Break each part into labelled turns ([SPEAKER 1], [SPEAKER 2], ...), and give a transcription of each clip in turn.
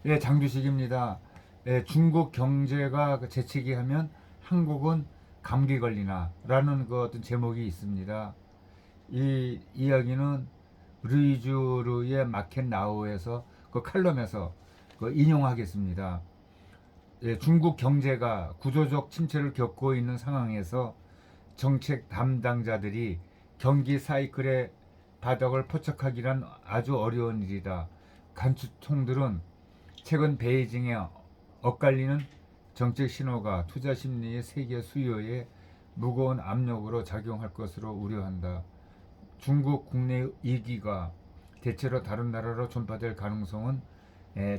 [SPEAKER 1] 예, 장주식입니다. 예, 중국 경제가 재채기하면 한국은 감기 걸리나라는 그 어떤 제목이 있습니다. 이 이야기는 루이주르의 마켓 나우에서 그 칼럼에서 그 인용하겠습니다. 예, 중국 경제가 구조적 침체를 겪고 있는 상황에서 정책 담당자들이 경기 사이클의 바닥을 포착하기란 아주 어려운 일이다. 간주총들은 최근 베이징에 엇갈리는 정책 신호가 투자 심리의 세계 수요에 무거운 압력으로 작용할 것으로 우려한다. 중국 국내 이기가 대체로 다른 나라로 전파될 가능성은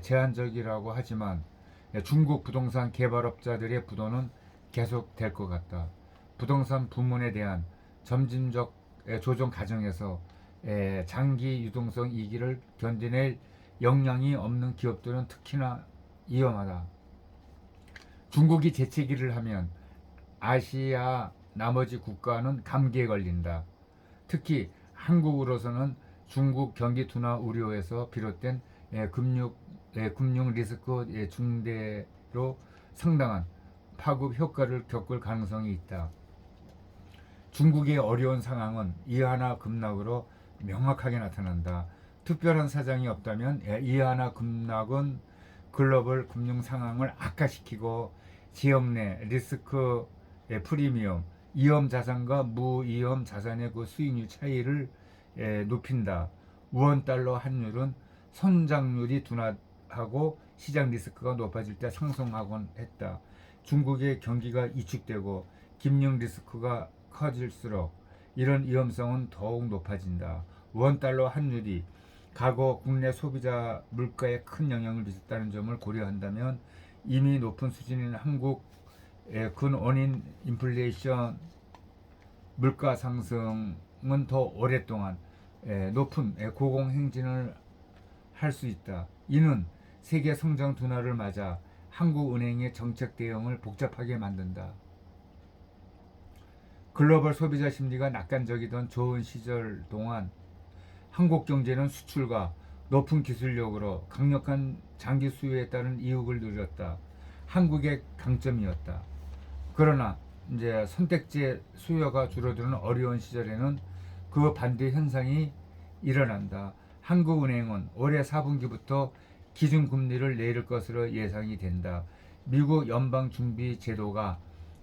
[SPEAKER 1] 제한적이라고 하지만 중국 부동산 개발업자들의 부도는 계속될 것 같다. 부동산 부문에 대한 점진적 조정 과정에서 장기 유동성 이기를 견디낼 역량이 없는 기업들은 특히나 위험하다. 중국이 재채기를 하면 아시아 나머지 국가는 감기에 걸린다. 특히 한국으로서는 중국 경기 둔화 우려에서 비롯된 금융 리스크 중대로 상당한 파급 효과를 겪을 가능성이 있다. 중국의 어려운 상황은 이하나 급락으로 명확하게 나타난다. 특별한 사정이 없다면 이하나 급락은 글로벌 금융 상황을 악화시키고 지역 내 리스크 프리미엄, 위험 자산과 무위험 자산의 그 수익률 차이를 높인다. 우원 달러 환율은 선장률이 둔화하고 시장 리스크가 높아질 때 상승하곤 했다. 중국의 경기가 위축되고 김융 리스크가 커질수록 이런 위험성은 더욱 높아진다. 원달러 환율이 과거 국내 소비자 물가에 큰 영향을 미쳤다는 점을 고려한다면 이미 높은 수준인 한국의 근원인 인플레이션 물가 상승은 더 오랫동안 높은 고공행진을 할 수 있다. 이는 세계 성장 둔화를 맞아 한국은행의 정책 대응을 복잡하게 만든다. 글로벌 소비자 심리가 낙관적이던 좋은 시절 동안 한국 경제는 수출과 높은 기술력으로 강력한 장기 수요에 따른 이익을 누렸다. 한국의 강점이었다. 그러나 이제 선택지의 수요가 줄어드는 어려운 시절에는 그 반대 현상이 일어난다. 한국은행은 올해 4분기부터 기준금리를 내릴 것으로 예상이 된다. 미국 연방준비제도가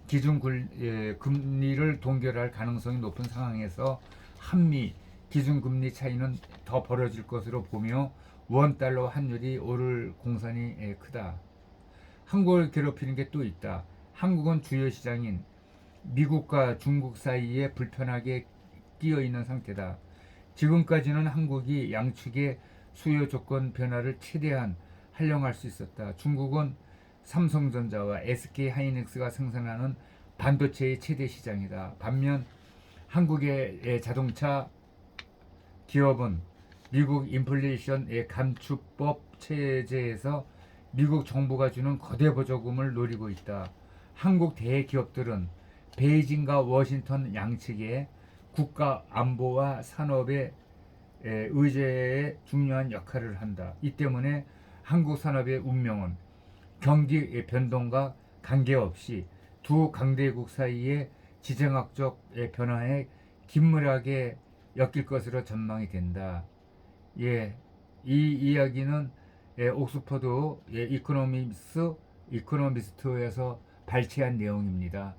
[SPEAKER 1] 기준금리를 동결할 가능성이 높은 상황에서 한미 기준금리 차이는 더 벌어질 것으로 보며 원달러 환율이 오를 공산이 크다. 한국을 괴롭히는 게 또 있다. 한국은 주요 시장인 미국과 중국 사이에 불편하게 끼어 있는 상태다. 지금까지는 한국이 양측의 수요 조건 변화를 최대한 활용할 수 있었다. 중국은 삼성전자와 SK하이닉스가 생산하는 반도체의 최대 시장이다. 반면 한국의 자동차 기업은 미국 인플레이션 감축법 체제에서 미국 정부가 주는 거대 보조금을 노리고 있다. 한국 대기업들은 베이징과 워싱턴 양측의 국가 안보와 산업의 의제에 중요한 역할을 한다. 이 때문에 한국 산업의 운명은 경기 변동과 관계없이 두 강대국 사이의 지정학적 변화에 긴밀하게 엮일 것으로 전망이 된다. 예, 이 이야기는 옥스퍼드 이코노미스트에서 발췌한 내용입니다.